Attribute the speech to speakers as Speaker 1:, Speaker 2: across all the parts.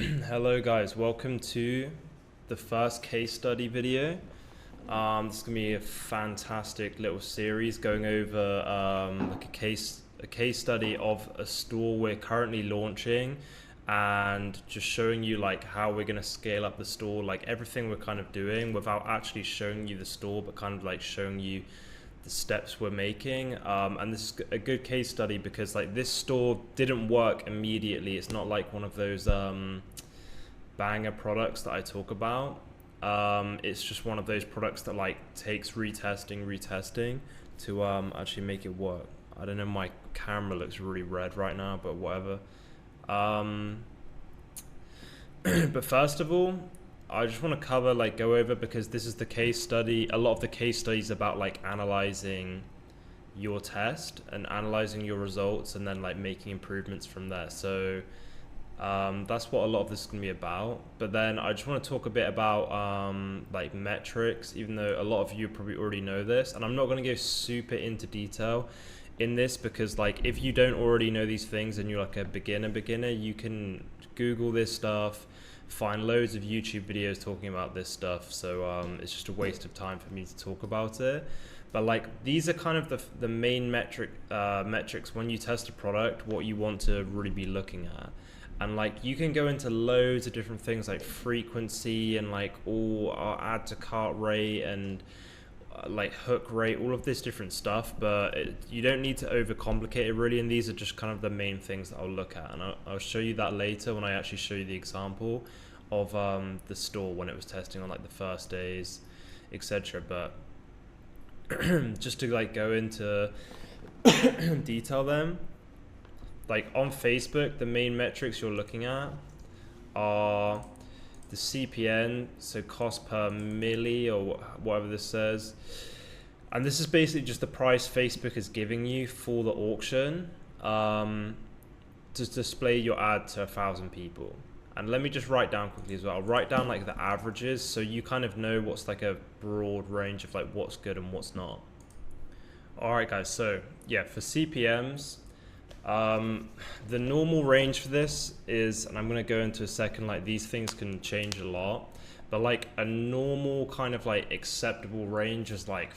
Speaker 1: Hello guys, welcome to the first case study video. This is gonna be a fantastic little series going over like a case study of a store we're currently launching, and just showing you like how we're gonna scale up the store, like everything we're kind of doing without actually showing you the store, but kind of like showing you the steps we're making. And this is a good case study because like this store didn't work immediately. It's not like one of those banger products that I talk about. It's just one of those products that like takes retesting to actually make it work. I don't know, my camera looks really red right now, but whatever. But first of all, I just want to go over, because this is the case study. A lot of the case studies about like analyzing your test and analyzing your results and then like making improvements from there. So that's what a lot of this is going to be about. But then I just want to talk a bit about like metrics, even though a lot of you probably already know this, and I'm not going to go super into detail in this, because like if you don't already know these things and you're like a beginner, you can Google this stuff, find loads of YouTube videos talking about this stuff. So it's just a waste of time for me to talk about it. But like these are kind of the main metrics when you test a product, what you want to really be looking at. And like you can go into loads of different things like frequency and like add to cart rate and like hook rate, all of this different stuff, but you don't need to overcomplicate it really, and these are just kind of the main things that I'll look at, and I'll show you that later when I actually show you the example of the store when it was testing on like the first days, etc. But just to like go into detail them, like on Facebook, the main metrics you're looking at are the CPN, so cost per milli or whatever this says. And this is basically just the price Facebook is giving you for the auction to display your ad to 1,000 people. And let me just write down quickly as well. I'll write down like the averages so you kind of know what's like a broad range of like what's good and what's not. All right, guys. So yeah, for CPMs, the normal range for this is, and I'm going to go into a second, like these things can change a lot, but like a normal kind of like acceptable range is like,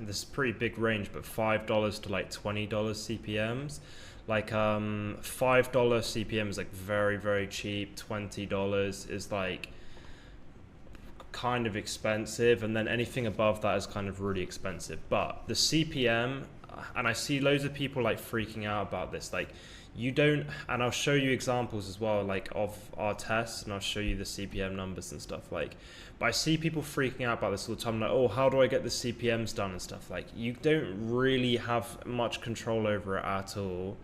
Speaker 1: this is a pretty big range, but $5 to like $20 CPMs. Like $5 CPM is like very, very cheap. $20 is like kind of expensive, and then anything above that is kind of really expensive. But the CPM, and I see loads of people like freaking out about this, like you don't, and I'll show you examples as well like of our tests, and I'll show you the CPM numbers and stuff, like, but I see people freaking out about this all the time, like, oh, how do I get the CPMs done and stuff. Like you don't really have much control over it at all,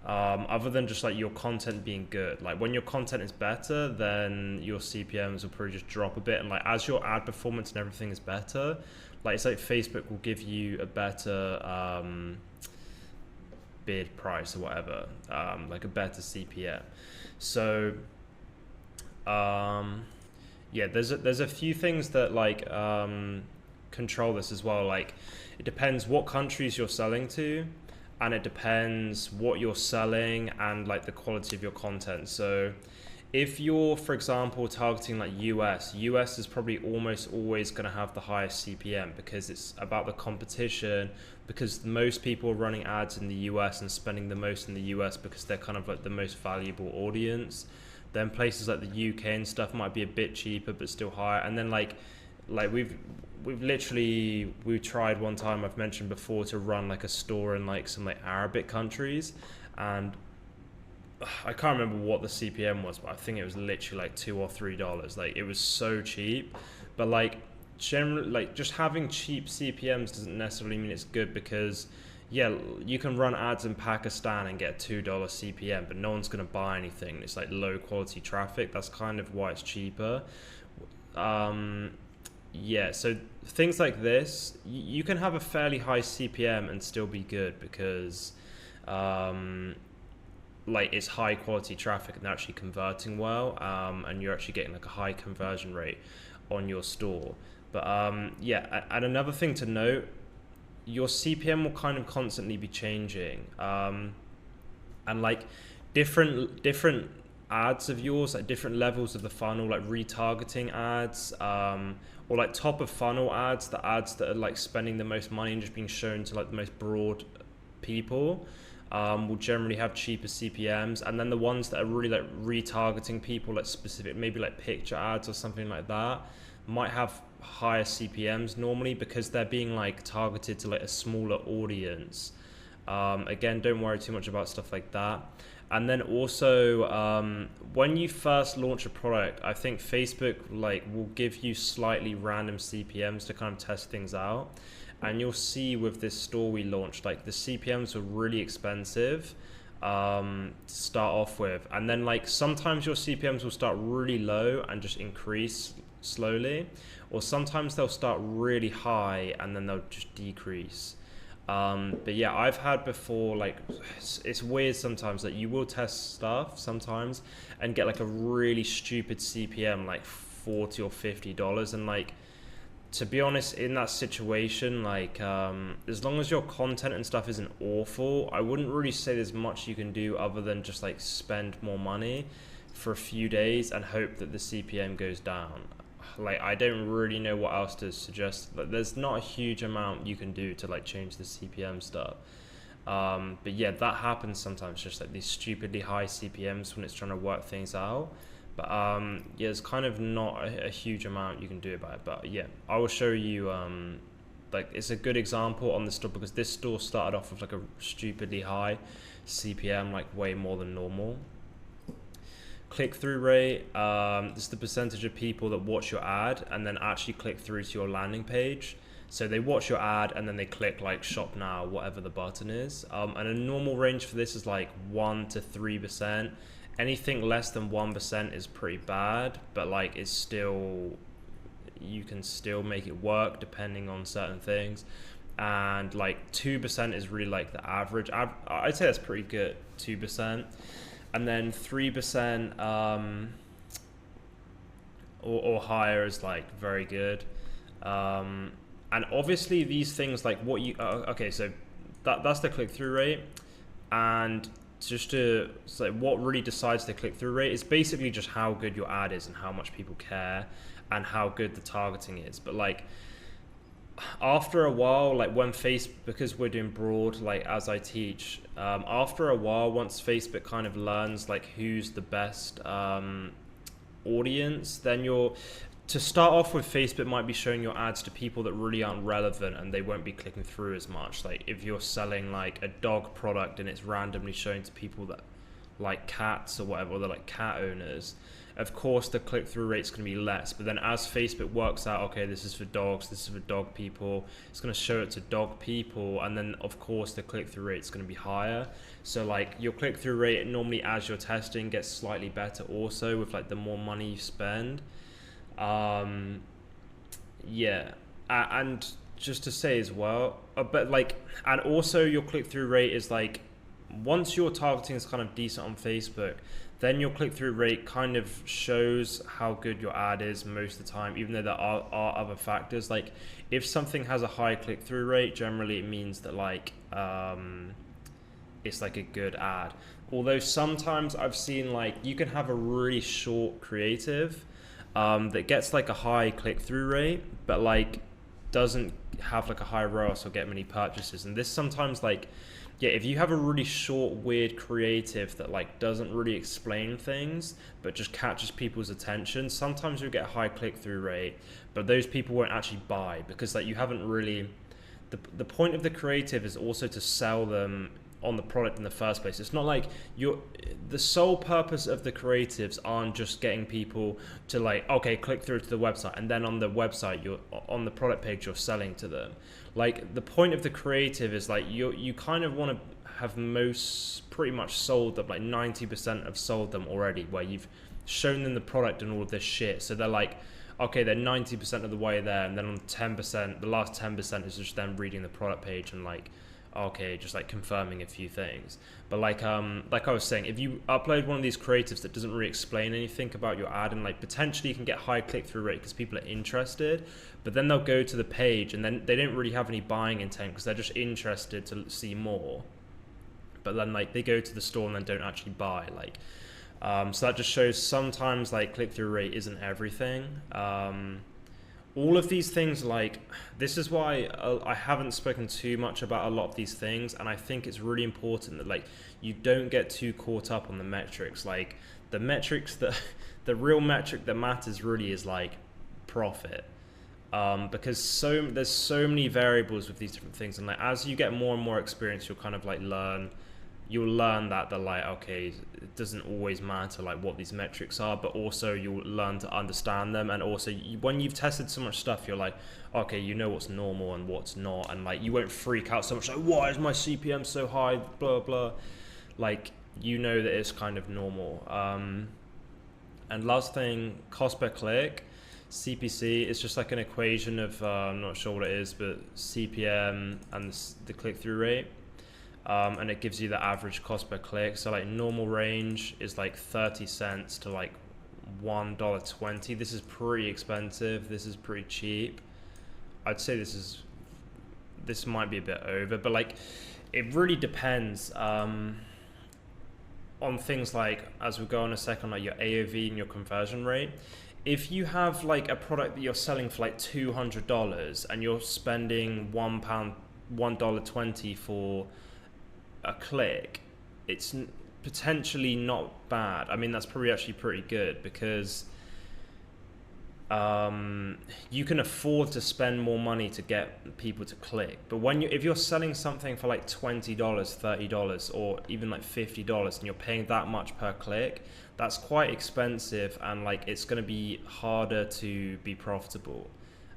Speaker 1: other than just like your content being good. Like when your content is better, then your CPMs will probably just drop a bit, and like as your ad performance and everything is better, like it's like Facebook will give you a better bid price or whatever, like a better CPM. So yeah, there's a few things that like control this as well. Like it depends what countries you're selling to, and it depends what you're selling and like the quality of your content. So if you're, for example, targeting like US is probably almost always going to have the highest CPM, because it's about the competition, because most people are running ads in the US and spending the most in the US because they're kind of like the most valuable audience. Then places like the UK and stuff might be a bit cheaper but still higher. And then like we've tried one time, I've mentioned before, to run like a store in like some like Arabic countries, and I can't remember what the CPM was, but I think it was literally like $2 or $3. Like it was so cheap. But like generally, like just having cheap CPMs doesn't necessarily mean it's good, because yeah, you can run ads in Pakistan and get $2 CPM, but no one's going to buy anything. It's like low quality traffic. That's kind of why it's cheaper. Yeah, so things like this, you can have a fairly high CPM and still be good, because like it's high quality traffic and they're actually converting well, and you're actually getting like a high conversion rate on your store. But yeah, and another thing to note, your CPM will kind of constantly be changing, and like different ads of yours at different levels of the funnel, like retargeting ads, or like top of funnel ads, the ads that are like spending the most money and just being shown to like the most broad people, will generally have cheaper CPMs. And then the ones that are really like retargeting people, like specific, maybe like picture ads or something like that, might have higher CPMs normally because they're being like targeted to like a smaller audience. Again, don't worry too much about stuff like that. And then also, when you first launch a product, I think Facebook like will give you slightly random CPMs to kind of test things out. And you'll see with this store we launched, like the CPMs were really expensive to start off with. And then like sometimes your CPMs will start really low and just increase slowly, or sometimes they'll start really high and then they'll just decrease. But yeah, I've had before, like it's weird sometimes that you will test stuff sometimes and get like a really stupid CPM, like $40 or $50, and like, to be honest, in that situation, like as long as your content and stuff isn't awful, I wouldn't really say there's much you can do other than just like spend more money for a few days and hope that the CPM goes down. Like, I don't really know what else to suggest. Like, there's not a huge amount you can do to like change the CPM stuff. But yeah, that happens sometimes, just like these stupidly high CPMs when it's trying to work things out. But yeah, there's kind of not a huge amount you can do about it. But yeah, I will show you, like it's a good example on the store because this store started off with like a stupidly high CPM, like way more than normal. Click-through rate, this is the percentage of people that watch your ad and then actually click through to your landing page. So they watch your ad and then they click like shop now, whatever the button is. And a normal range for this is like 1 to 3%. Anything less than 1% is pretty bad, but like it's still, you can still make it work depending on certain things. And like 2% is really like the average. I'd say that's pretty good, 2%. And then 3% or higher is like very good. And obviously these things like what you, okay, so that's the click-through rate. And just to say, what really decides the click-through rate is basically just how good your ad is and how much people care and how good the targeting is. But like after a while, like when because we're doing broad, like as I teach, after a while, once Facebook kind of learns like who's the best audience, then to start off with, Facebook might be showing your ads to people that really aren't relevant and they won't be clicking through as much. Like if you're selling like a dog product and it's randomly shown to people that like cats or whatever, or they're like cat owners, of course the click-through rate's going to be less. But then as Facebook works out, okay, this is for dogs, this is for dog people, it's going to show it to dog people, and then of course the click-through rate's going to be higher. So like your click-through rate normally as you're testing gets slightly better also with like the more money you spend. Yeah, and just to say as well, but like, and also your click-through rate is like, once your targeting is kind of decent on Facebook, then your click-through rate kind of shows how good your ad is most of the time, even though there are other factors. Like if something has a high click-through rate, generally it means that like it's like a good ad. Although sometimes I've seen like you can have a really short creative that gets like a high click-through rate, but like doesn't have like a high ROAS or get many purchases. And this sometimes like, yeah, if you have a really short, weird creative that like doesn't really explain things, but just catches people's attention, sometimes you'll get a high click-through rate, but those people won't actually buy because like you haven't really, the point of the creative is also to sell them on the product in the first place. It's not like the sole purpose of the creatives aren't just getting people to like, okay, click through to the website, and then on the website, you're on the product page, you're selling to them. Like the point of the creative is like you kind of want to have pretty much sold them, like 90% have sold them already, where you've shown them the product and all of this shit. So they're like, okay, they're 90% of the way there, and then on 10%, the last 10% is just them reading the product page and like, okay, just like confirming a few things. But like I was saying, if you upload one of these creatives that doesn't really explain anything about your ad, and like potentially you can get high click-through rate because people are interested, but then they'll go to the page and then they don't really have any buying intent because they're just interested to see more. But then like they go to the store and then don't actually buy. Like So that just shows sometimes like click-through rate isn't everything. All of these things, like, this is why I haven't spoken too much about a lot of these things, and I think it's really important that like you don't get too caught up on the metrics. Like the metrics that the real metric that matters really is like profit, because there's so many variables with these different things, and like as you get more and more experience, you'll kind of like you'll learn that they're like, okay, it doesn't always matter like what these metrics are, but also you'll learn to understand them. And also when you've tested so much stuff, you're like, okay, you know what's normal and what's not, and like you won't freak out so much like, why is my CPM so high, blah blah. Like, you know that it's kind of normal. And last thing, cost per click, CPC, is just like an equation of I'm not sure what it is, but CPM and the click-through rate. And it gives you the average cost per click. So like normal range is like 30 cents to like $1.20. This is pretty expensive. This is pretty cheap. I'd say this might be a bit over, but like it really depends on things like, as we go on a second, like your AOV and your conversion rate. If you have like a product that you're selling for like $200 and you're spending $1.20 for a click, it's potentially not bad. I mean, that's probably actually pretty good, because you can afford to spend more money to get people to click. But if you're selling something for like $20, $30, or even like $50, and you're paying that much per click, that's quite expensive, and like it's going to be harder to be profitable.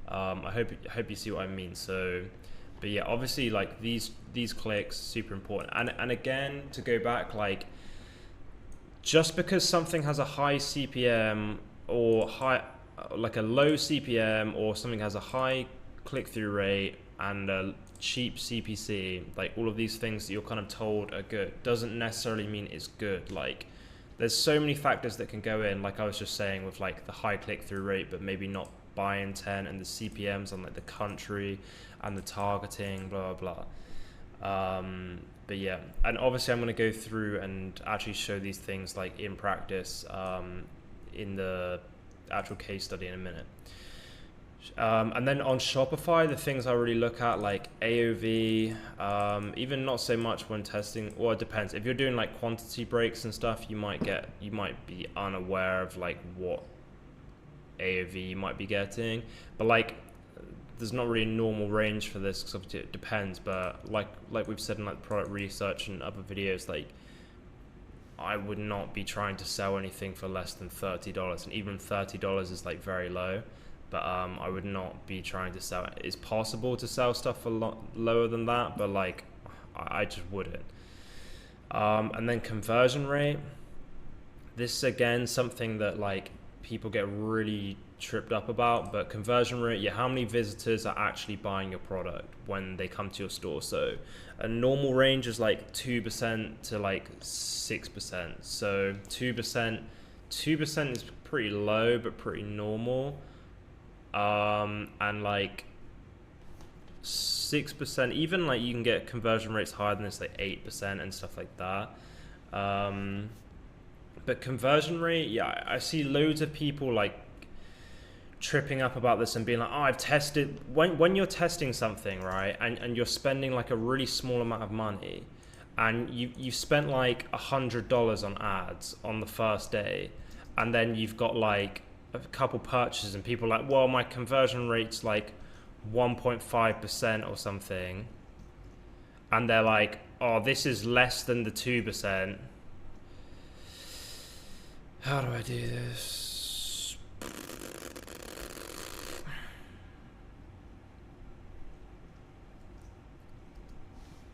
Speaker 1: I hope you see what I mean. So, but yeah, obviously like these clicks, super important. And again, to go back, like just because something has a high CPM or like a low CPM, or something has a high click-through rate and a cheap CPC, like all of these things that you're kind of told are good, doesn't necessarily mean it's good. Like there's so many factors that can go in, like I was just saying, with like the high click-through rate but maybe not buy intent, and the CPMs on like the country and the targeting, blah blah blah. But yeah, and obviously I'm going to go through and actually show these things like in practice in the actual case study in a minute. And then on Shopify, the things I really look at, like AOV, even not so much when testing, or it depends. If you're doing like quantity breaks and stuff, you might be unaware of like what AOV you might be getting, but like there's not really a normal range for this, because obviously it depends. But like we've said in like product research and other videos, like I would not be trying to sell anything for less than $30, and even $30 is like very low. But I would not be trying to sell it. It's possible to sell stuff for a lot lower than that, but like I just wouldn't. And then conversion rate. This is again something that like people get really tripped up about, but conversion rate, yeah, how many visitors are actually buying your product when they come to your store. So a normal range is like 2% to like 6%. So 2% is pretty low but pretty normal. And like 6%, even like you can get conversion rates higher than this, like 8% and stuff like that. But conversion rate, yeah, I see loads of people like tripping up about this and being like, oh, I've tested. When you're testing something, right, and you're spending like a really small amount of money, and you've spent like $100 on ads on the first day, and then you've got like a couple purchases, and people are like, well, my conversion rate's like 1.5% or something, and they're like, oh, this is less than the 2%. How do I do this?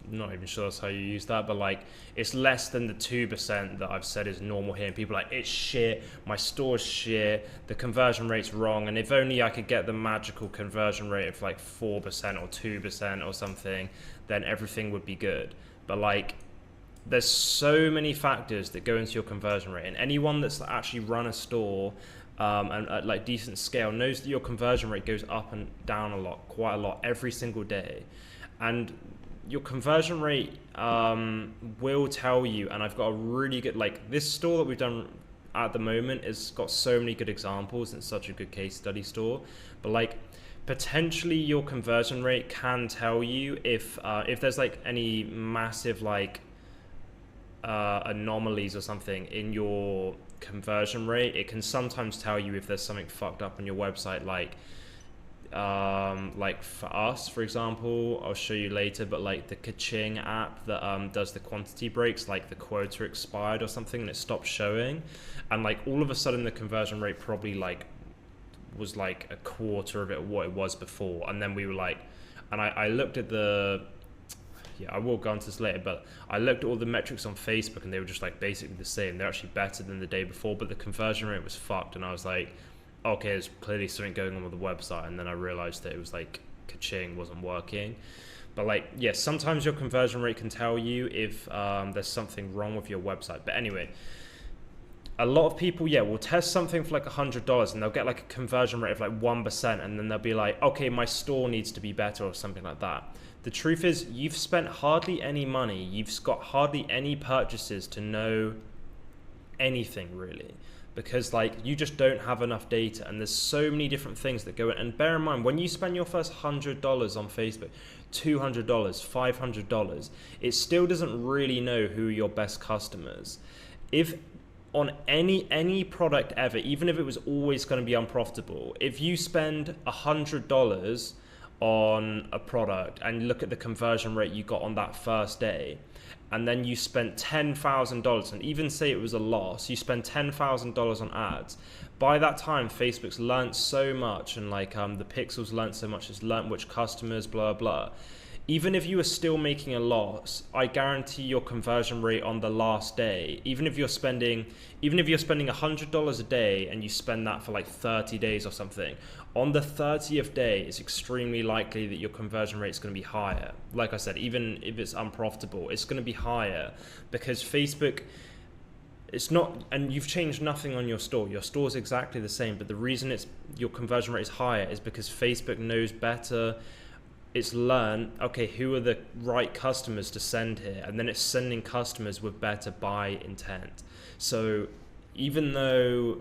Speaker 1: I'm not even sure that's how you use that, but like it's less than the 2% that I've said is normal here, and people are like, it's shit, my store's shit, the conversion rate's wrong, and if only I could get the magical conversion rate of like 4% or 2% or something, then everything would be good. But like there's so many factors that go into your conversion rate, and anyone that's actually run a store and at like decent scale knows that your conversion rate goes up and down a lot, quite a lot, every single day. And your conversion rate will tell you, and I've got a really good, like this store that we've done at the moment it's got so many good examples and such a good case study store, but like potentially your conversion rate can tell you if there's like any massive like anomalies or something in your conversion rate. It can sometimes tell you if there's something fucked up on your website, like for us, for example, I'll show you later, but like the Kaching app that does the quantity breaks, like the quota expired or something and it stopped showing, and like all of a sudden the conversion rate probably like was like a quarter of it what it was before. And then we were like, and I looked at I will go into this later, but I looked at all the metrics on Facebook and they were just like basically the same. They're actually better than the day before, but the conversion rate was fucked. And I was like, okay, there's clearly something going on with the website. And then I realized that it was like Kaching wasn't working. But like, yeah, sometimes your conversion rate can tell you if there's something wrong with your website. But anyway, a lot of people, will test something for like $100 and they'll get like a conversion rate of like 1%. And then they'll be like, okay, my store needs to be better or something like that. The truth is you've spent hardly any money. You've got hardly any purchases to know anything really, because like you just don't have enough data, and there's so many different things that go in. And bear in mind, when you spend your first $100 on Facebook, $200, $500, it still doesn't really know who are your best customers. If on any product ever, even if it was always going to be unprofitable, if you spend $100 on a product and look at the conversion rate you got on that first day, and then you spent $10,000, and even say it was a loss, you spend $10,000 on ads. By that time, Facebook's learned so much, and like the pixels learned so much, it's learned which customers, blah, blah. Even if you were still making a loss, I guarantee your conversion rate on the last day, even if you're spending $100 a day and you spend that for like 30 days or something, on the 30th day, it's extremely likely that your conversion rate is going to be higher. Like I said, even if it's unprofitable, it's going to be higher because Facebook, it's not, and you've changed nothing on your store. Your store is exactly the same, but the reason your conversion rate is higher is because Facebook knows better. It's learned, okay, who are the right customers to send here? And then it's sending customers with better buy intent. So even though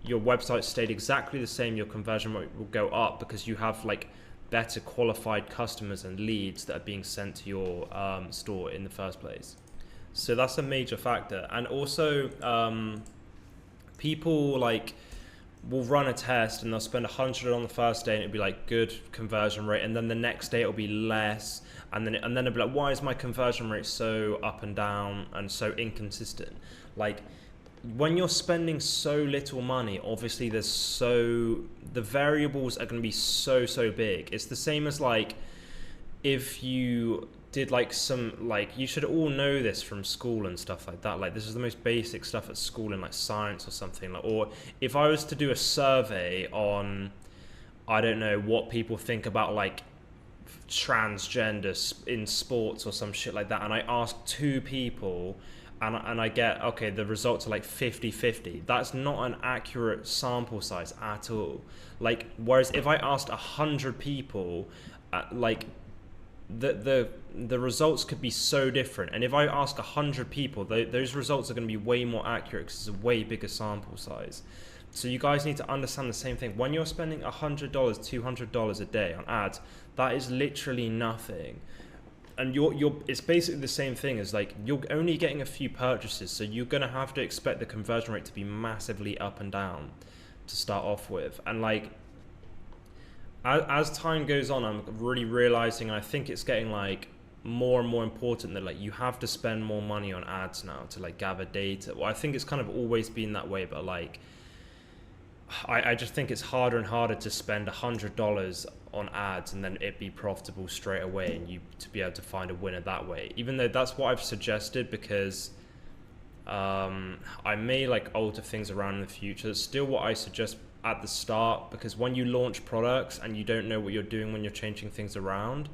Speaker 1: your website stayed exactly the same, your conversion rate will go up because you have like better qualified customers and leads that are being sent to your store in the first place. So that's a major factor. And also people like will run a test and they'll spend 100 on the first day and it'll be like good conversion rate, and then the next day it'll be less, and then it'll be like, why is my conversion rate so up and down and so inconsistent? Like when you're spending so little money, obviously the variables are going to be so big. It's the same as like if you did like you should all know this from school and stuff like that. Like this is the most basic stuff at school in like science or something. Like, or if I was to do a survey on, I don't know, what people think about like transgender in sports or some shit like that, and I ask two people and I get, okay, the results are like 50-50. That's not an accurate sample size at all. Like, whereas if I asked 100 people, like the results could be so different. And if I ask 100 people, those results are going to be way more accurate because it's a way bigger sample size. So you guys need to understand the same thing. When you're spending $100, $200 a day on ads, that is literally nothing. And it's basically the same thing as like you're only getting a few purchases, so you're going to have to expect the conversion rate to be massively up and down to start off with. And like as time goes on, I'm really realizing, and I think it's getting like more and more important, that like you have to spend more money on ads now to like gather data. Well, I think it's kind of always been that way, but like I just think it's harder and harder to spend $100 on ads and then it be profitable straight away and you to be able to find a winner that way. Even though that's what I've suggested, because I may like alter things around in the future. It's still what I suggest at the start, because when you launch products and you don't know what you're doing when you're changing things around,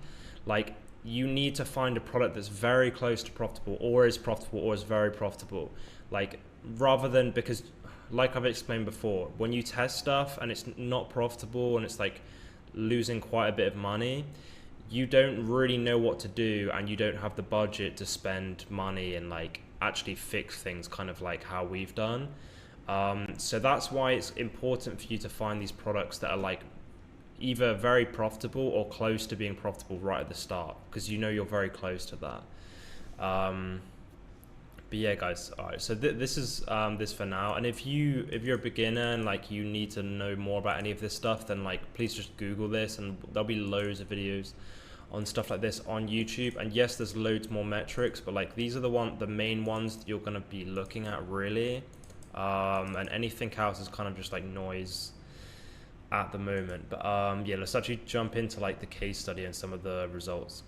Speaker 1: like you need to find a product that's very close to profitable or is very profitable. Like rather than, because like I've explained before, when you test stuff and it's not profitable and it's like losing quite a bit of money, you don't really know what to do and you don't have the budget to spend money and like actually fix things kind of like how we've done. So that's why it's important for you to find these products that are like either very profitable or close to being profitable right at the start, because you know you're very close to that. But yeah, guys, all right, so this is this for now. And if you're a beginner and like you need to know more about any of this stuff, then like please just Google this, and there'll be loads of videos on stuff like this on YouTube. And yes, there's loads more metrics, but like these are the main ones that you're going to be looking at really. And anything else is kind of just like noise at the moment. But yeah, let's actually jump into like the case study and some of the results.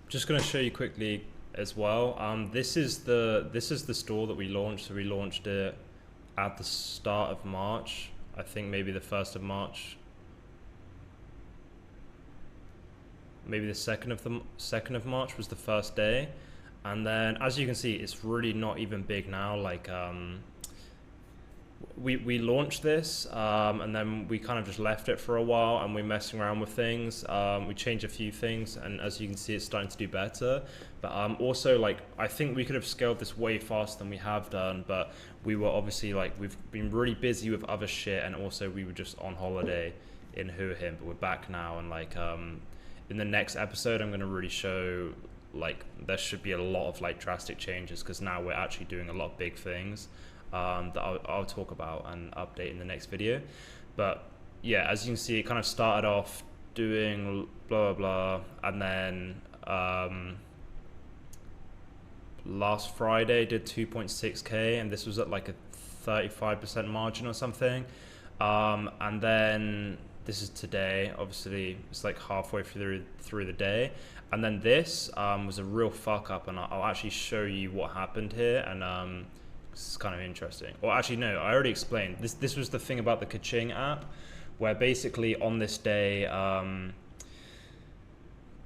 Speaker 1: Just going to show you quickly as well. This is the store that we launched. So we launched it at the start of March. I think maybe the 1st of March. Maybe the 2nd of March was the first day. And then as you can see, it's really not even big now. Like we launched this and then we kind of just left it for a while, and we're messing around with things. We changed a few things, and as you can see, it's starting to do better. But also, like, I think we could have scaled this way faster than we have done, but we were obviously like, we've been really busy with other shit, and also we were just on holiday in Hua Hin, but we're back now. And like in the next episode, I'm going to really show like there should be a lot of like drastic changes, because now we're actually doing a lot of big things that I'll talk about and update in the next video. But yeah, as you can see, it kind of started off doing blah blah blah, and then last Friday did 2.6k, and this was at like a 35% margin or something. And then this is today, obviously it's like halfway through the day. And then this was a real fuck up, and I'll actually show you what happened here. And it's kind of interesting. Or actually, no, I already explained. This was the thing about the Kaching app, where basically on this day,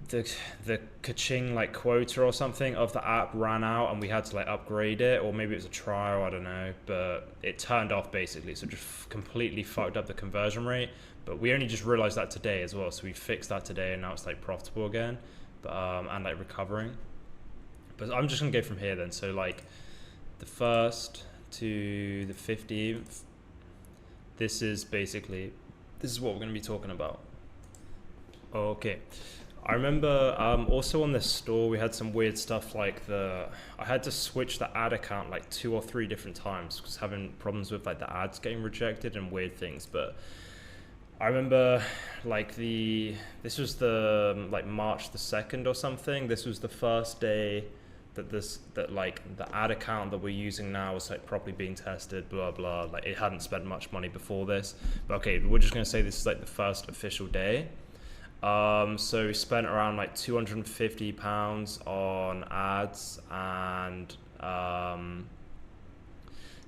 Speaker 1: the Kaching like quota or something of the app ran out, and we had to like upgrade it, or maybe it was a trial, I don't know, but it turned off basically, so just completely fucked up the conversion rate. But we only just realized that today as well, so we fixed that today, and now it's like profitable again, but and like recovering. But I'm just gonna go from here then. So like the 1st to the 15th, this is what we're going to be talking about. Okay, I remember also on this store we had some weird stuff, like I had to switch the ad account like 2 or 3 different times because having problems with like the ads getting rejected and weird things. But I remember like this was the like March the 2nd or something. This was the first day that like the ad account that we're using now was like properly being tested, blah blah. Like it hadn't spent much money before this, but okay, we're just gonna say this is like the first official day. So we spent around like £250 on ads, and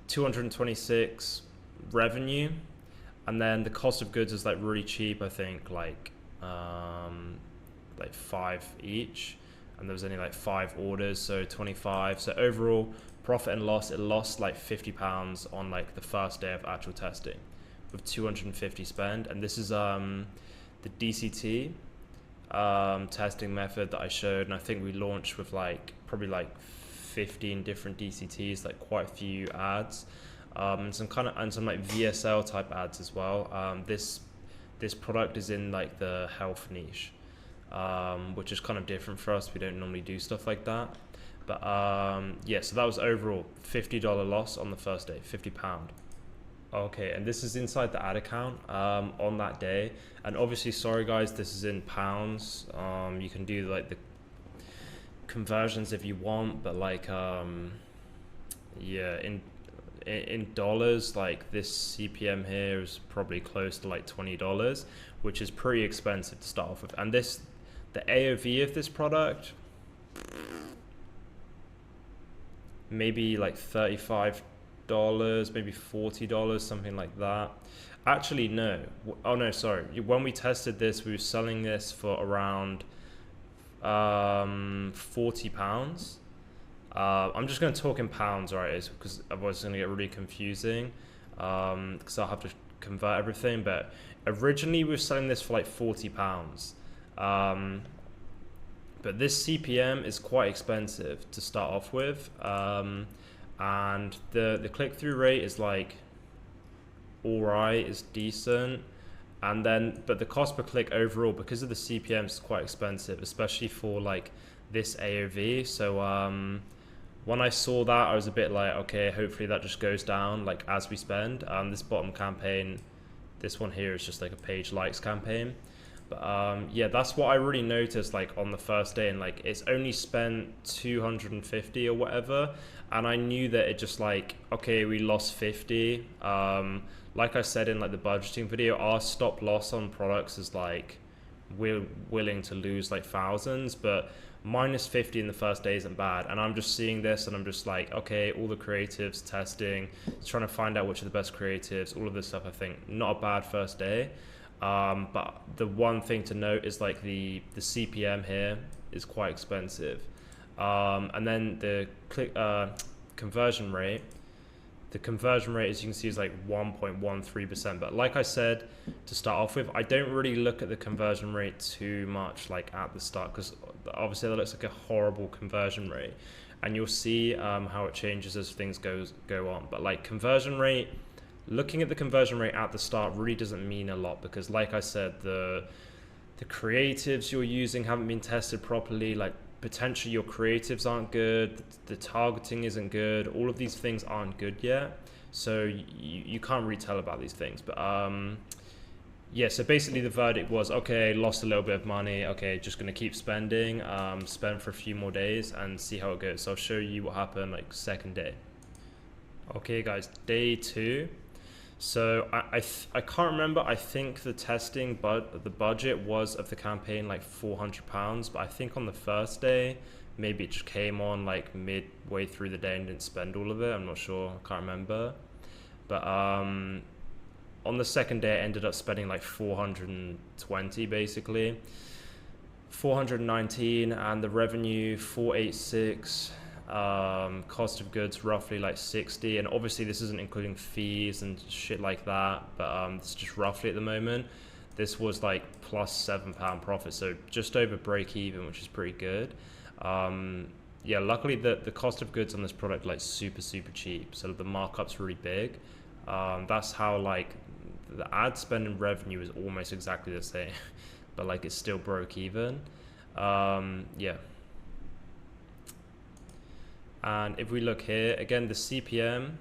Speaker 1: 226 revenue, and then the cost of goods is like really cheap. I think like 5 each. And there was only like 5 orders, so 25. So overall profit and loss, it lost like £50 on like the first day of actual testing with 250 spend. And this is the DCT testing method that I showed, and I think we launched with like probably like 15 different DCTs, like quite a few ads, and some like VSL type ads as well. This product is in like the health niche, which is kind of different for us. We don't normally do stuff like that. But yeah, so that was overall $50 loss on the first day, £50. Okay, and this is inside the ad account on that day. And obviously, sorry guys, this is in pounds. You can do like the conversions if you want, but like yeah, in dollars, like this CPM here is probably close to like $20, which is pretty expensive to start off with. And the AOV of this product, maybe like $35, maybe $40, something like that. Actually, no. Oh no, sorry. When we tested this, we were selling this for around £40. I'm just going to talk in pounds, right? Because otherwise it's going to get really confusing. Because I'll have to convert everything. But originally we were selling this for like £40. But this CPM is quite expensive to start off with. And and the click-through rate is like alright, it's decent. And then, but the cost per click overall, because of the CPMs, is quite expensive, especially for like this AOV. So when I saw that, I was a bit like, okay, hopefully that just goes down like as we spend. This bottom campaign, this one here is just like a page likes campaign. But yeah, that's what I really noticed like on the first day, and like it's only spent 250 or whatever. And I knew that it just like, okay, we lost 50. Like I said in like the budgeting video, our stop loss on products is like, we're willing to lose like thousands, but minus 50 in the first day isn't bad. And I'm just seeing this and I'm just like, okay, all the creatives, testing, trying to find out which are the best creatives, all of this stuff. I think not a bad first day. But the one thing to note is like the CPM here is quite expensive. And then the conversion rate. The conversion rate, as you can see, is like 1.13%. But like I said, to start off with, I don't really look at the conversion rate too much like at the start, because obviously that looks like a horrible conversion rate. And you'll see how it changes as things go on. But like conversion rate, looking at the conversion rate at the start really doesn't mean a lot, because like I said, the creatives you're using haven't been tested properly. Like potentially your creatives aren't good, the targeting isn't good, all of these things aren't good yet, so you can't really tell about these things. But yeah, so basically the verdict was, okay, lost a little bit of money, okay, just gonna keep spending, spend for a few more days and see how it goes. So I'll show you what happened like second day. Okay guys, day 2. So I can't remember. I think the testing, but the budget was of the campaign like £400. But I think on the first day, maybe it just came on like midway through the day and didn't spend all of it. I'm not sure. I can't remember. But on the second day, I ended up spending like 420 basically. 419, and the revenue 486. Cost of goods roughly like 60, and obviously this isn't including fees and shit like that, but it's just roughly at the moment. This was like plus £7 profit, so just over break even, which is pretty good. Yeah, luckily the cost of goods on this product like super cheap, so the markup's really big. That's how like the ad spend and revenue is almost exactly the same, but like it's still broke even. Yeah. And if we look here, again, the CPM,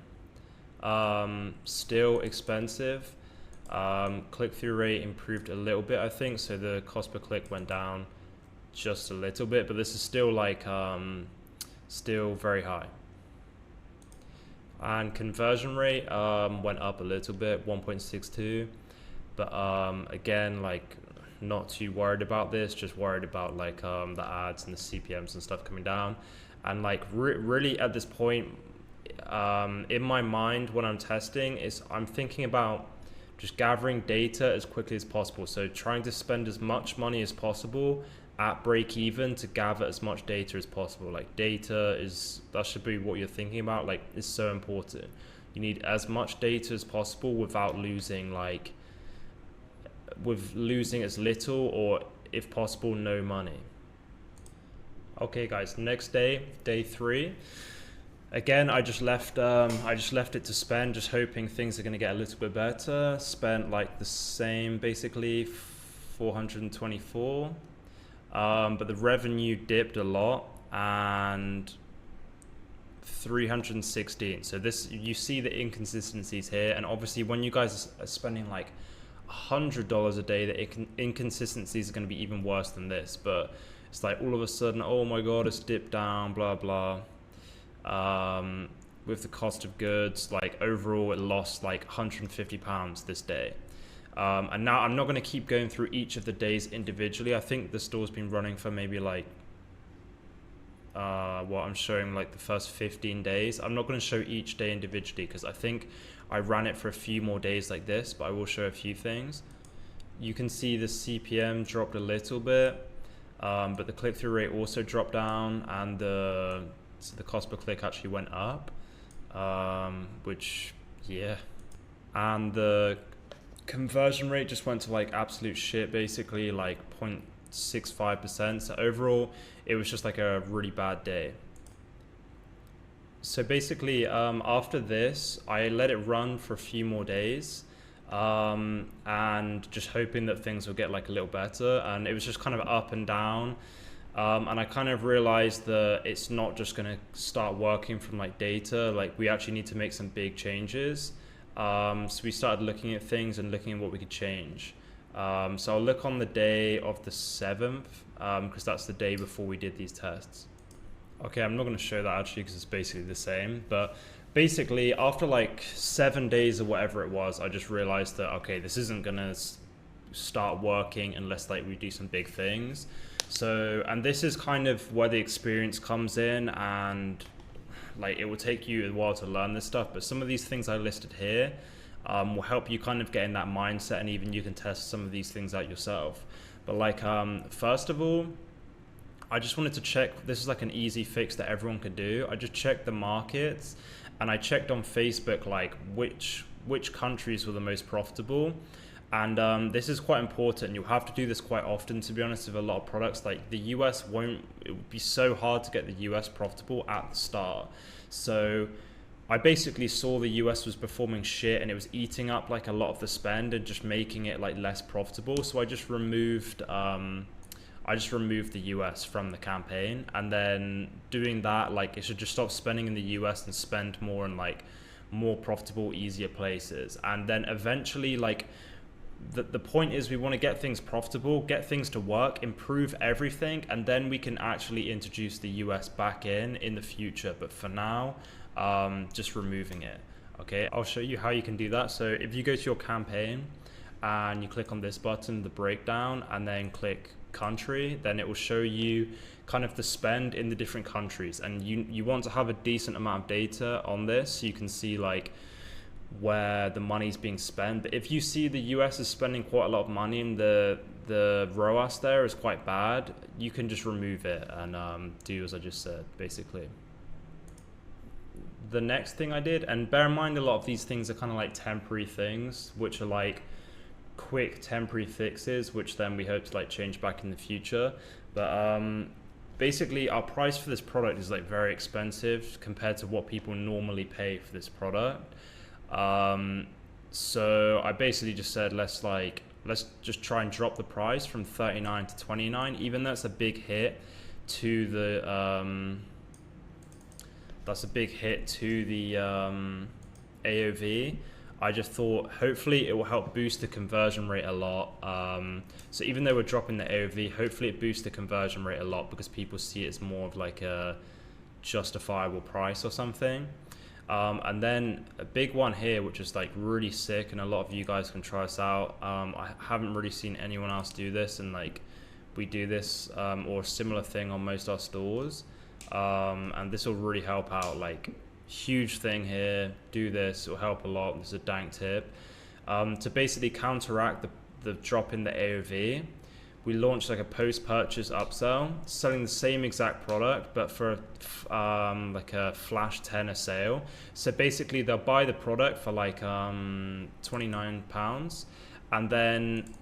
Speaker 1: still expensive. Click-through rate improved a little bit, I think. So the cost per click went down just a little bit, but this is still like, still very high. And conversion rate went up a little bit, 1.62. But again, like not too worried about this, just worried about like the ads and the CPMs and stuff coming down. And like really at this point, in my mind when I'm testing, I'm thinking about just gathering data as quickly as possible. So trying to spend as much money as possible at break even to gather as much data as possible. Like that should be what you're thinking about. Like it's so important. You need as much data as possible without losing as little, or if possible, no money. Okay guys, next day, day 3. Again, I just left it to spend, just hoping things are going to get a little bit better. Spent like the same, basically 424. But the revenue dipped a lot, and 316. So this, you see the inconsistencies here, and obviously when you guys are spending like $100 a day, the inconsistencies are going to be even worse than this. But it's like all of a sudden, oh my god, it's dipped down, blah blah. With the cost of goods, like overall it lost like £150 this day. And now I'm not going to keep going through each of the days individually. I think the store's been running for maybe like I'm showing like the first 15 days. I'm not going to show each day individually because I think I ran it for a few more days like this, but I will show a few things. You can see the CPM dropped a little bit, but the click-through rate also dropped down, and the cost per click actually went up, which, yeah. And the conversion rate just went to like absolute shit, basically like 0.65%. So overall, it was just like a really bad day. So basically, after this, I let it run for a few more days, and just hoping that things will get like a little better. And it was just kind of up and down. And I kind of realized that it's not just going to start working from like data. Like we actually need to make some big changes. So we started looking at things and looking at what we could change. So I'll look on the day of the 7th, because that's the day before we did these tests. Okay, I'm not going to show that actually because it's basically the same. But basically, after like 7 days or whatever it was, I just realized that, okay, this isn't going to start working unless like we do some big things. So, and this is kind of where the experience comes in, and like it will take you a while to learn this stuff, but some of these things I listed here will help you kind of get in that mindset, and even you can test some of these things out yourself. But like, first of all, I just wanted to check, this is like an easy fix that everyone could do. I just checked the markets, and I checked on Facebook like which countries were the most profitable. And this is quite important. You'll have to do this quite often, to be honest, with a lot of products. Like the US it would be so hard to get the US profitable at the start. So I basically saw the US was performing shit, and it was eating up like a lot of the spend and just making it like less profitable. So I just removed the US from the campaign, and then doing that, like it should just stop spending in the US and spend more in like more profitable, easier places. And then eventually, like, the point is we want to get things profitable, get things to work, improve everything, and then we can actually introduce the US back in the future. But for now, just removing it. Okay, I'll show you how you can do that. So if you go to your campaign and you click on this button, the breakdown, and then click country, then it will show you kind of the spend in the different countries. And you want to have a decent amount of data on this so you can see like where the money's being spent. But if you see the US is spending quite a lot of money and the ROAS there is quite bad, you can just remove it and do as I just said, basically. The next thing I did, and bear in mind a lot of these things are kind of like temporary things, which are like quick temporary fixes, which then we hope to like change back in the future. But basically our price for this product is like very expensive compared to what people normally pay for this product. So I basically just said, let's just try and drop the price from 39 to 29, even though it's a big hit to the AOV. I just thought hopefully it will help boost the conversion rate a lot. So even though we're dropping the AOV, hopefully it boosts the conversion rate a lot because people see it as more of like a justifiable price or something. And then a big one here, which is like really sick, and a lot of you guys can try this out. I haven't really seen anyone else do this, and like we do this or a similar thing on most of our stores. And this will really help out. Like, huge thing here, do this, it'll help a lot. This is a dank tip. To basically counteract the drop in the AOV, we launched like a post-purchase upsell, selling the same exact product, but for like a flash 10 sale. So basically they'll buy the product for like £29, and then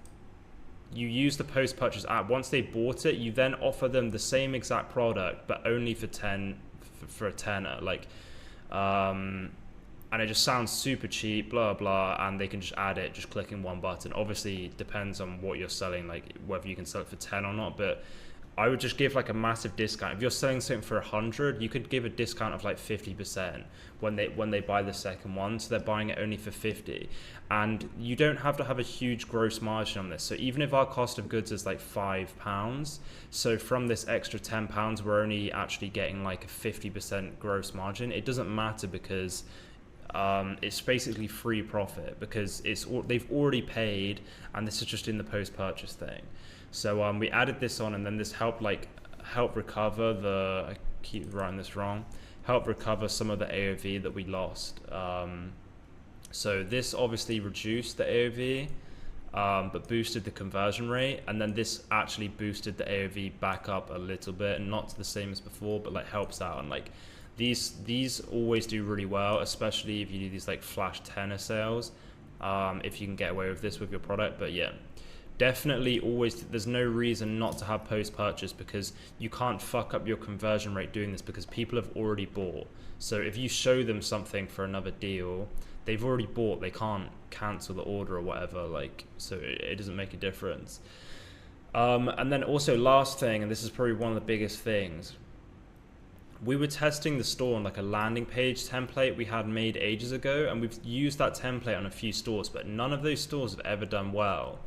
Speaker 1: you use the post-purchase app. Once they bought it, you then offer them the same exact product, but only for a tenner. Like, and it just sounds super cheap, blah blah, and they can just add it just clicking one button. Obviously it depends on what you're selling, like whether you can sell it for 10 or not, but I would just give like a massive discount. If you're selling something for 100, you could give a discount of like 50% when they buy the second one, so they're buying it only for 50. And you don't have to have a huge gross margin on this. So even if our cost of goods is like £5, so from this extra £10 we're only actually getting like a 50% gross margin. It doesn't matter because it's basically free profit, because they've already paid, and this is just in the post-purchase thing. So we added this on, and then this help recover I keep writing this wrong, help recover some of the AOV that we lost. So this obviously reduced the AOV, but boosted the conversion rate, and then this actually boosted the AOV back up a little bit, and not to the same as before, but like helps out. And like these always do really well, especially if you do these like flash 10 sales, if you can get away with this with your product. But yeah, definitely always, there's no reason not to have post-purchase, because you can't fuck up your conversion rate doing this, because people have already bought. So if you show them something for another deal, they've already bought, they can't cancel the order or whatever, like, so it doesn't make a difference. And then also last thing, and this is probably one of the biggest things, we were testing the store on like a landing page template we had made ages ago, and we've used that template on a few stores, but none of those stores have ever done well.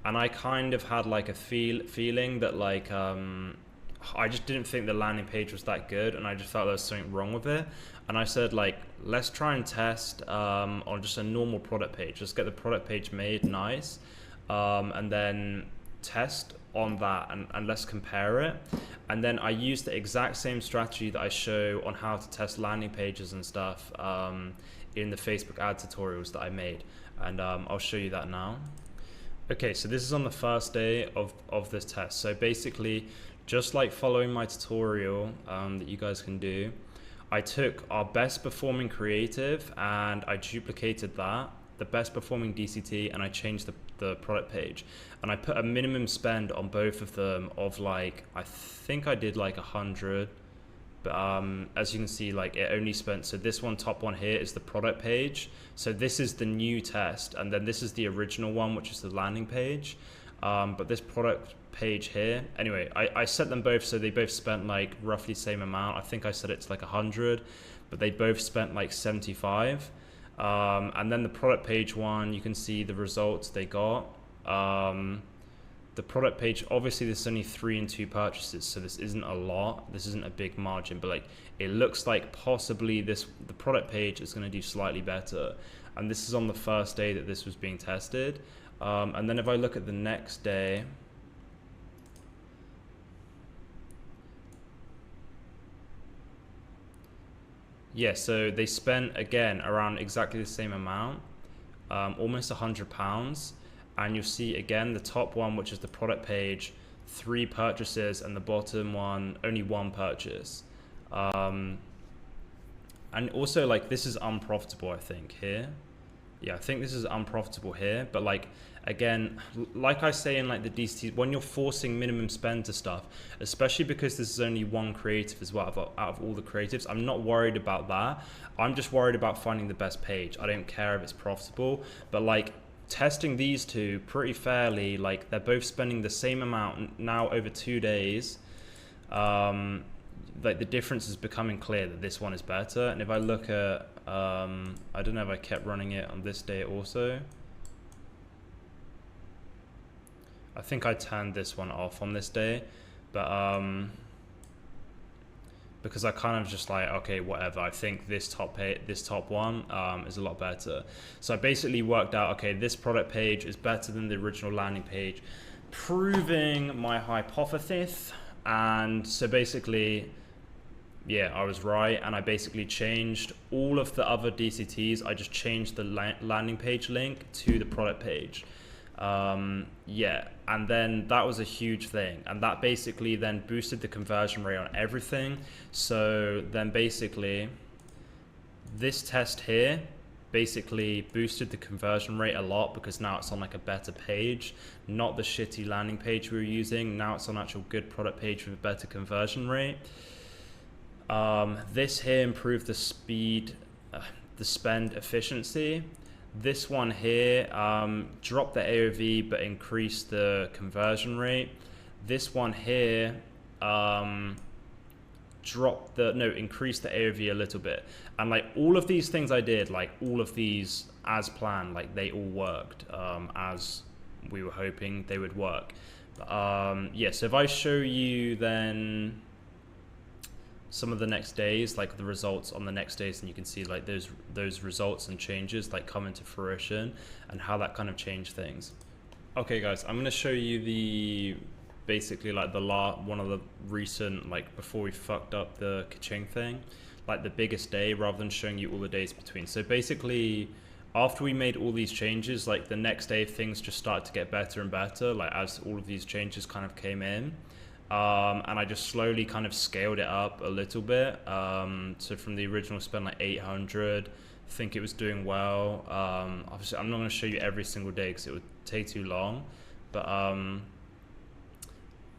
Speaker 1: And I kind of had like a feeling that like I just didn't think the landing page was that good, and I just felt there was something wrong with it. And I said, like, let's try and test on just a normal product page. Just get the product page made nice, and then test on that, and let's compare it. And then I used the exact same strategy that I show on how to test landing pages and stuff in the Facebook ad tutorials that I made, and I'll show you that now. Okay, so this is on the first day of this test. So basically, just like following my tutorial that you guys can do, I took our best performing creative and I duplicated that, the best performing DCT, and I changed the product page. And I put a minimum spend on both of them of like, I think I did like 100, but as you can see, like it only spent, so this one, top one here is the product page. So this is the new test, and then this is the original one, which is the landing page. But this product page here, anyway, I set them both so they both spent like roughly the same amount. I think I set it to like 100, but they both spent like 75. And then the product page one, you can see the results they got. The product page, obviously this is only 3 and 2 purchases, so this isn't a lot, this isn't a big margin, but like it looks like possibly the product page is going to do slightly better. And this is on the first day that this was being tested. And then if I look at the next day, yeah, so they spent again around exactly the same amount, almost £100. And you'll see again the top one, which is the product page, 3 purchases, and the bottom one only 1 purchase. And also like this is unprofitable, I think here. Yeah, I think this is unprofitable here, but like again, like I say in like the DCT, when you're forcing minimum spend to stuff, especially because this is only one creative as well out of all the creatives, I'm not worried about that. I'm just worried about finding the best page. I don't care if it's profitable, but like testing these two pretty fairly, like they're both spending the same amount now over 2 days. Like the difference is becoming clear that this one is better. And if I look at, I don't know if I kept running it on this day also. I think I turned this one off on this day, but because I kind of just like, okay, whatever, I think this top one is a lot better. So I basically worked out, okay, this product page is better than the original landing page, proving my hypothesis. And so basically, yeah, I was right, and I basically changed all of the other DCTs. I just changed the landing page link to the product page. Yeah, and then that was a huge thing, and that basically then boosted the conversion rate on everything. So then basically this test here basically boosted the conversion rate a lot, because now it's on like a better page, not the shitty landing page we were using. Now it's on actual good product page with a better conversion rate. This here improved the speed, the spend efficiency. This one here dropped the AOV but increased the conversion rate. This one here increased the AOV a little bit. And like all of these things I did, like all of these as planned, like they all worked as we were hoping they would work. Yeah, so if I show you then some of the next days, like the results on the next days, and you can see like those results and changes like come into fruition and how that kind of changed things. Okay guys, I'm going to show you the basically like one of the recent, like before we fucked up the ka-ching thing, like the biggest day, rather than showing you all the days between. So basically after we made all these changes, like the next day things just started to get better and better, like as all of these changes kind of came in. And I just slowly kind of scaled it up a little bit. So from the original spend like 800, I think it was doing well. Obviously I'm not going to show you every single day because it would take too long, but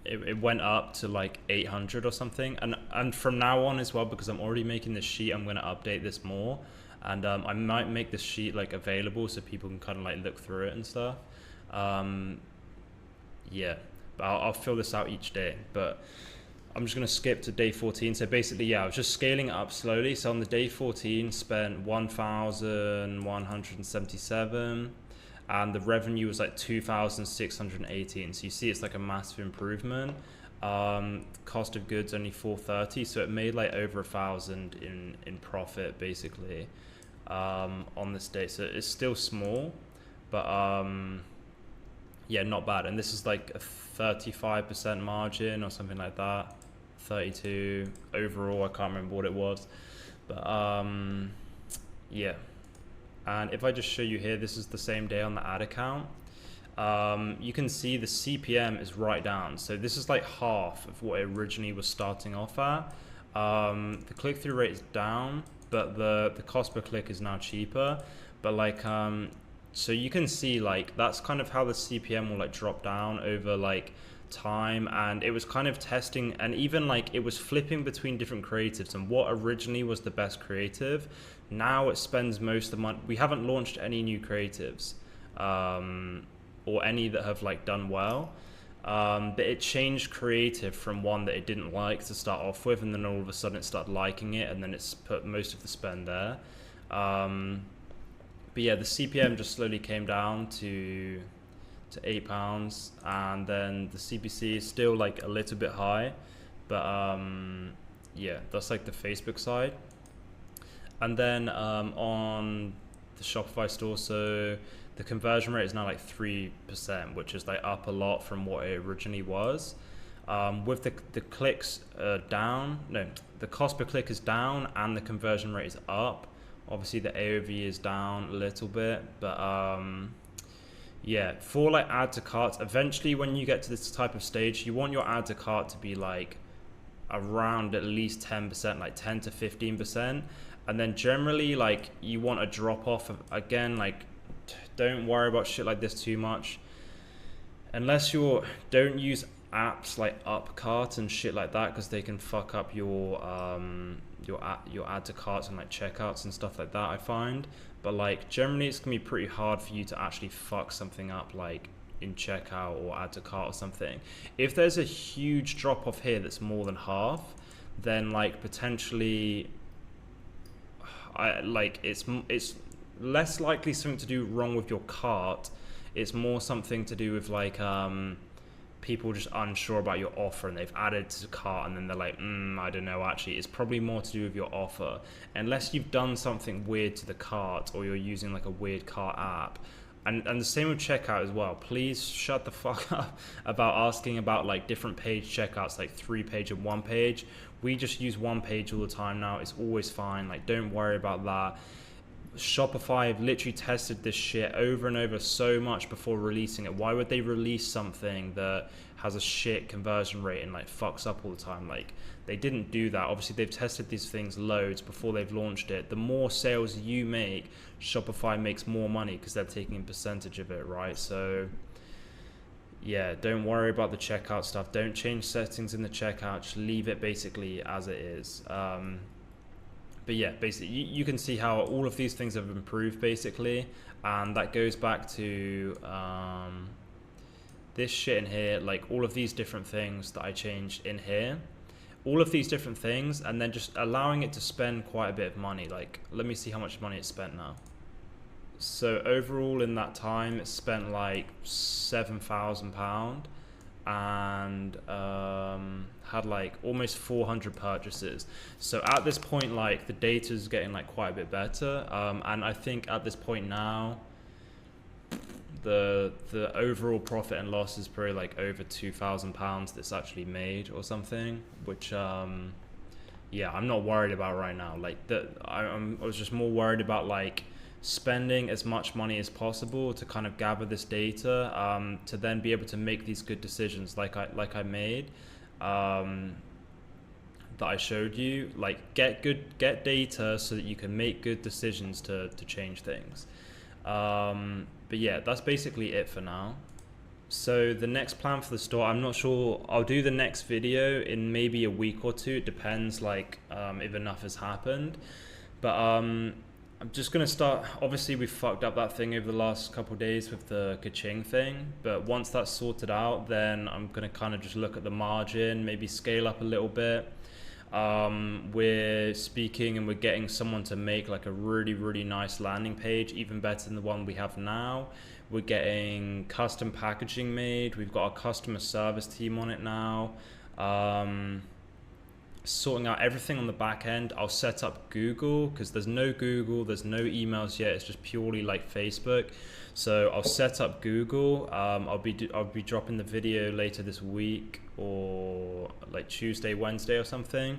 Speaker 1: it went up to like 800 or something, and from now on as well, because I'm already making this sheet, I'm going to update this more, and I might make this sheet like available so people can kind of like look through it and stuff. Yeah, but I'll fill this out each day, but I'm just going to skip to day 14. So basically, yeah, I was just scaling it up slowly. So on the day 14, spent 1,177, and the revenue was like 2,618. So you see, it's like a massive improvement. Cost of goods only 430, so it made like over 1,000 in profit basically on this day. So it's still small, but yeah, not bad. And this is like a 35% margin or something like that. 32 overall, I can't remember what it was, but yeah. And if I just show you here, this is the same day on the ad account. You can see the CPM is right down. So this is like half of what it originally was starting off at. The click-through rate is down, but the cost per click is now cheaper. But like, so you can see like, that's kind of how the CPM will like drop down over like time. And it was kind of testing, and even like it was flipping between different creatives, and what originally was the best creative, now it spends most of the money. We haven't launched any new creatives, or any that have like done well, but it changed creative from one that it didn't like to start off with, and then all of a sudden it started liking it, and then it's put most of the spend there. But yeah, the CPM just slowly came down to £8, and then the CPC is still like a little bit high, but yeah, that's like the Facebook side. And then on the Shopify store, so the conversion rate is now like 3%, which is like up a lot from what it originally was. With the clicks down, no, the cost per click is down and the conversion rate is up. Obviously the AOV is down a little bit, but yeah, for like add to carts, eventually when you get to this type of stage, you want your add to cart to be like around at least 10%, like 10 to 15%. And then generally like you want a drop off of, again, like don't worry about shit like this too much. Unless don't use apps like Upcart and shit like that, because they can fuck up your add to carts and like checkouts and stuff like that, I find. But like generally it's gonna be pretty hard for you to actually fuck something up like in checkout or add to cart or something. If there's a huge drop off here that's more than half, then like potentially it's less likely something to do wrong with your cart. It's more something to do with like people just unsure about your offer, and they've added to the cart and then they're like, I don't know, actually it's probably more to do with your offer, unless you've done something weird to the cart or you're using like a weird cart app. And the same with checkout as well. Please shut the fuck up about asking about like different page checkouts, like 3-page and 1-page. We just use 1-page all the time now. It's always fine. Like, don't worry about that. Shopify have literally tested this shit over and over so much before releasing it. Why would they release something that has a shit conversion rate and like fucks up all the time? Like, they didn't do that. Obviously they've tested these things loads before they've launched it. The more sales you make, Shopify makes more money because they're taking a percentage of it, right? So yeah, don't worry about the checkout stuff. Don't change settings in the checkout. Just leave it basically as it is. But yeah, basically you can see how all of these things have improved basically, and that goes back to this shit in here, like all of these different things that I changed in here, all of these different things, and then just allowing it to spend quite a bit of money. Like, let me see how much money it's spent now. So overall in that time, it spent like £7,000 and had like almost 400 purchases. So at this point, like the data is getting like quite a bit better, and I think at this point now the overall profit and loss is probably like over £2,000 that's actually made or something, which yeah, I'm not worried about right now. Like I was just more worried about like spending as much money as possible to kind of gather this data, to then be able to make these good decisions like I made, that I showed you. Like get data so that you can make good decisions to change things. But yeah, that's basically it for now. So the next plan for the store, I'm not sure. I'll do the next video in maybe a week or two. It depends, like, if enough has happened. But I'm just gonna start. Obviously, we fucked up that thing over the last couple of days with the kaching thing. But once that's sorted out, then I'm gonna kind of just look at the margin, maybe scale up a little bit. We're speaking and we're getting someone to make like a really, really nice landing page, even better than the one we have now. We're getting custom packaging made. We've got our customer service team on it now. Sorting out everything on the back end. I'll set up Google because there's no Google, there's no emails yet. It's just purely like Facebook. So I'll set up Google. I'll be dropping the video later this week or like Tuesday, Wednesday or something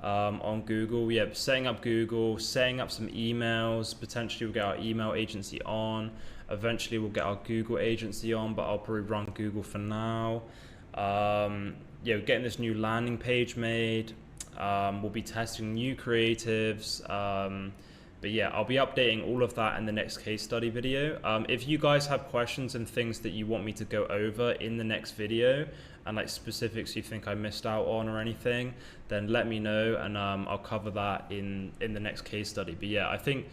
Speaker 1: on Google. Yeah, setting up Google, setting up some emails. Potentially we'll get our email agency on. Eventually we'll get our Google agency on, but I'll probably run Google for now. Yeah, we're getting this new landing page made. We'll be testing new creatives. But yeah, I'll be updating all of that in the next case study video. If you guys have questions and things that you want me to go over in the next video and like specifics you think I missed out on or anything, then let me know and I'll cover that in the next case study. But yeah, I think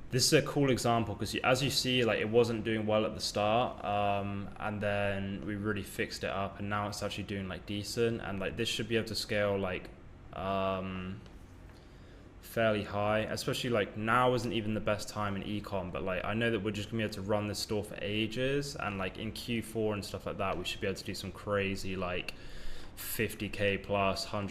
Speaker 1: this is a cool example because as you see, like it wasn't doing well at the start, and then we really fixed it up, and now it's actually doing like decent, and like this should be able to scale like fairly high. Especially like now isn't even the best time in ecom, but like I know that we're just gonna be able to run this store for ages, and like in Q4 and stuff like that, we should be able to do some crazy like 50k plus 100